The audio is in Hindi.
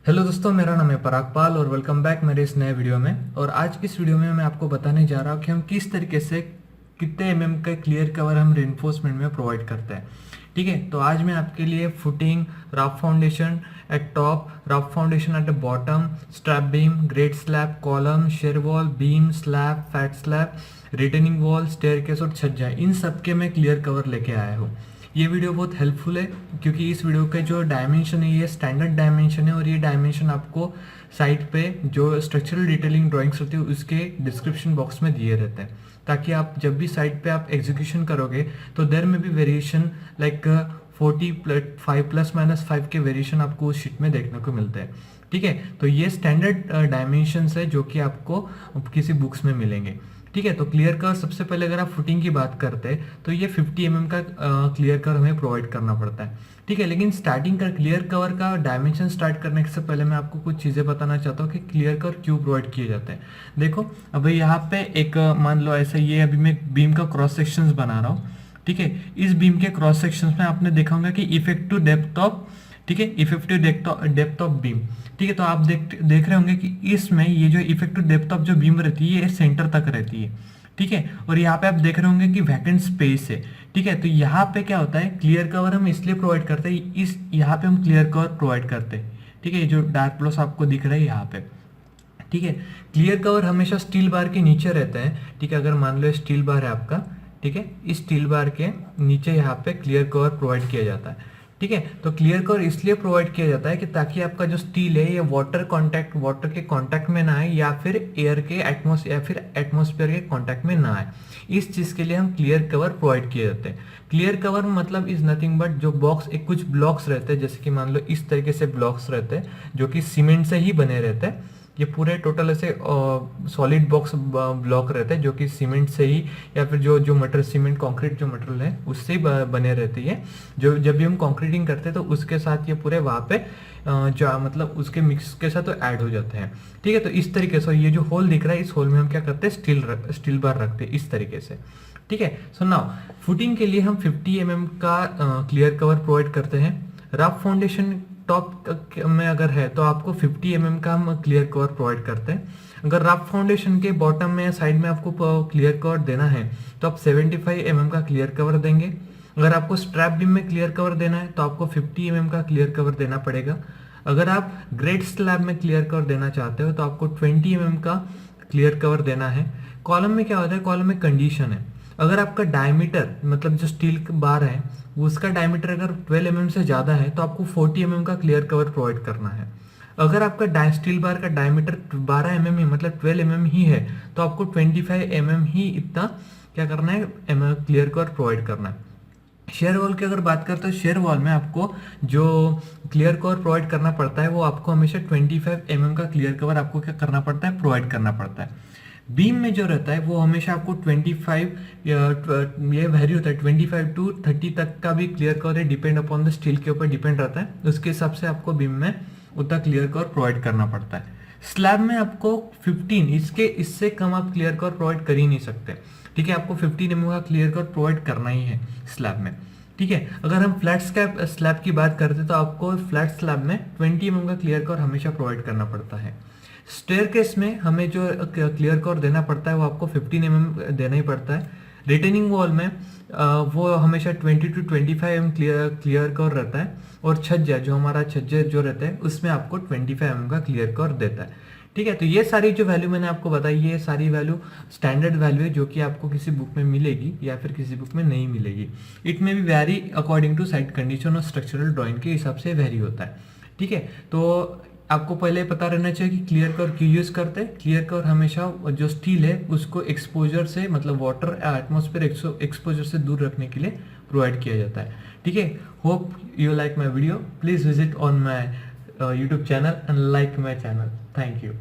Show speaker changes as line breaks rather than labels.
हेलो दोस्तों, मेरा नाम है पराग पाल और वेलकम बैक मेरे इस नए वीडियो में। और आज की इस वीडियो में मैं आपको बताने जा रहा हूँ कि हम किस तरीके से कितने का क्लियर कवर हम रेनफोर्समेंट में प्रोवाइड करते हैं। ठीक है, तो आज मैं आपके लिए footing, rough foundation eight top, rough foundation at the bottom, strap beam, great slab, column, share wall, beam, slab, fat slab, retaining wall, staircase और छज्जा, इन सब के मैं क्लियर कवर लेके आया हूँ। ये वीडियो बहुत हेल्पफुल है क्योंकि इस वीडियो का जो डायमेंशन है ये स्टैंडर्ड डायमेंशन है और ये डायमेंशन आपको साइट पे जो स्ट्रक्चरल डिटेलिंग ड्राइंग्स होती है उसके डिस्क्रिप्शन बॉक्स में दिए रहते हैं, ताकि आप जब भी साइट पे आप एग्जीक्यूशन करोगे तो देयर में भी वेरिएशन लाइक 45 ±5 के वेरिएशन आपको उस शीट में देखने को मिलते हैं। ठीक है, तो ये स्टैंडर्ड डायमेंशंस है जो कि आपको किसी बुक्स में मिलेंगे। ठीक है, तो क्लियर कवर सबसे पहले अगर आप फुटिंग की बात करते हैं तो ये 50 का क्लियर कवर हमें प्रोवाइड करना पड़ता है। ठीक है, लेकिन स्टार्टिंग का क्लियर कवर का डायमेंशन स्टार्ट करने से पहले मैं आपको कुछ चीज़ें बताना चाहता हूँ कि क्लियर कवर क्यों प्रोवाइड किए जाते हैं। देखो, अभी यहाँ पे एक मान लो ऐसे ये अभी मैं बीम का क्रॉस सेक्शंस बना रहा हूँ। ठीक है, इस बीम के क्रॉस सेक्शंस में आपने देखा होगा कि इफेक्टिव डेप्थ ऑफ, ठीक है, इफेक्टिव डेप्थ ऑफ बीम। ठीक है, तो आप देख रहे होंगे कि इसमें ये जो इफेक्टिव डेप्थ ऑफ जो बीम रहती है ये सेंटर तक रहती है। ठीक है, और यहाँ पे आप देख रहे होंगे कि वैकेंट स्पेस है। ठीक है, तो यहाँ पे क्या होता है, क्लियर कवर हम इसलिए प्रोवाइड करते हैं, इस यहाँ पे हम क्लियर कवर प्रोवाइड करते हैं। ठीक है, ये जो डार्क ब्लॉस आपको दिख रहा है यहाँ पे। ठीक है, क्लियर कवर हमेशा स्टील बार के नीचे रहता है। ठीक है, अगर मान लो स्टील बार है आपका, ठीक है, इस स्टील बार के नीचे यहाँ पे क्लियर कवर प्रोवाइड किया जाता है। ठीक है, तो क्लियर कवर इसलिए प्रोवाइड किया जाता है कि ताकि आपका जो स्टील है ये वाटर के कांटेक्ट में ना आए या फिर एयर के एटमॉस्फेयर के कांटेक्ट में ना आए। इस चीज के लिए हम क्लियर कवर प्रोवाइड किए जाते हैं। क्लियर कवर मतलब इज नथिंग बट जो बॉक्स, एक कुछ ब्लॉक्स रहते हैं, जैसे कि मान लो इस तरीके से ब्लॉक्स रहते हैं जो कि सीमेंट से ही बने रहते हैं। ये पूरे टोटल ऐसे सॉलिड बॉक्स ब्लॉक रहते हैं जो कि सीमेंट से ही या फिर जो मटेरियल सीमेंट कंक्रीट जो मटेरियल है उससे ही बने रहती है। जो जब भी हम कंक्रीटिंग करते हैं तो उसके साथ ये पूरे वहाँ पे जो मतलब उसके मिक्स के साथ तो ऐड हो जाते हैं। ठीक है, तो इस तरीके से ये जो होल दिख रहा है इस होल में हम क्या करते हैं, स्टील बार रखते हैं इस तरीके से। ठीक है, सो नाउ फुटिंग के लिए हम 50 का क्लियर कवर प्रोवाइड करते हैं। रफ फाउंडेशन टॉप में अगर है तो आपको 50 का हम क्लियर कवर प्रोवाइड करते हैं। अगर रफ फाउंडेशन के बॉटम में या साइड में आपको क्लियर कवर देना है तो आप 75 का क्लियर कवर देंगे। अगर आपको स्ट्रैप बीम में क्लियर कवर देना है तो आपको 50 का क्लियर कवर देना पड़ेगा। अगर आप ग्रेट स्लैब में क्लियर कवर देना चाहते हो तो आपको 20 का क्लियर कवर देना है। कॉलम में क्या होता है, कॉलम में कंडीशन है, अगर आपका डायमीटर मतलब जो स्टील बार है उसका डायमीटर अगर 12 से ज़्यादा है तो आपको 40 का क्लियर कवर प्रोवाइड करना है। अगर आपका स्टील बार का डायमीटर 12 ही मतलब 12 ही है तो आपको 25 ही इतना क्या करना है, क्लियर कवर प्रोवाइड करना है। शेयर वॉल की अगर बात करते तो शेयर वॉल में आपको जो क्लियर कवर प्रोवाइड करना पड़ता है वो आपको हमेशा 25 का क्लियर कवर आपको क्या करना पड़ता है, प्रोवाइड करना पड़ता है। बीम में जो रहता है वो हमेशा आपको 25 ये वैरी होता है 25 to 30 तक का भी क्लियर कवर है, डिपेंड अपॉन द स्टील के ऊपर डिपेंड रहता है। उसके हिसाब से आपको बीम में उतना क्लियर कवर प्रोवाइड करना पड़ता है। स्लैब में आपको 15 इससे कम आप क्लियर कवर प्रोवाइड कर ही नहीं सकते। ठीक है, आपको 15 का क्लियर कवर प्रोवाइड करना ही है स्लैब में। ठीक है, अगर हम फ्लैट स्लैब की बात करते हैं तो आपको फ्लैट स्लैब में 20 का क्लियर कवर हमेशा प्रोवाइड करना पड़ता है। स्टेयरकेस में हमें जो क्लियर कवर देना पड़ता है वो आपको 15 देना ही पड़ता है। रिटेनिंग वॉल में वो हमेशा 20 to 25 क्लियर कवर रहता है। और छज्जा जो हमारा छज्जा जो रहता है उसमें आपको 25 का क्लियर कवर देता है। ठीक है, तो ये सारी जो वैल्यू मैंने आपको बताई ये सारी वैल्यू स्टैंडर्ड वैल्यू है जो कि आपको किसी बुक में मिलेगी या फिर किसी बुक में नहीं मिलेगी। इट में भी very according to site condition और स्ट्रक्चरल ड्राइंग के हिसाब से वेरी होता है। ठीक है, तो आपको पहले पता रहना चाहिए कि क्लियर कवर क्यों यूज करते हैं। क्लियर कवर हमेशा जो स्टील है उसको एक्सपोजर से मतलब वाटर एटमॉस्फेयर एक्सपोजर से दूर रखने के लिए प्रोवाइड किया जाता है। ठीक है, hope you like my video, please visit on my YouTube channel and like my channel. Thank you.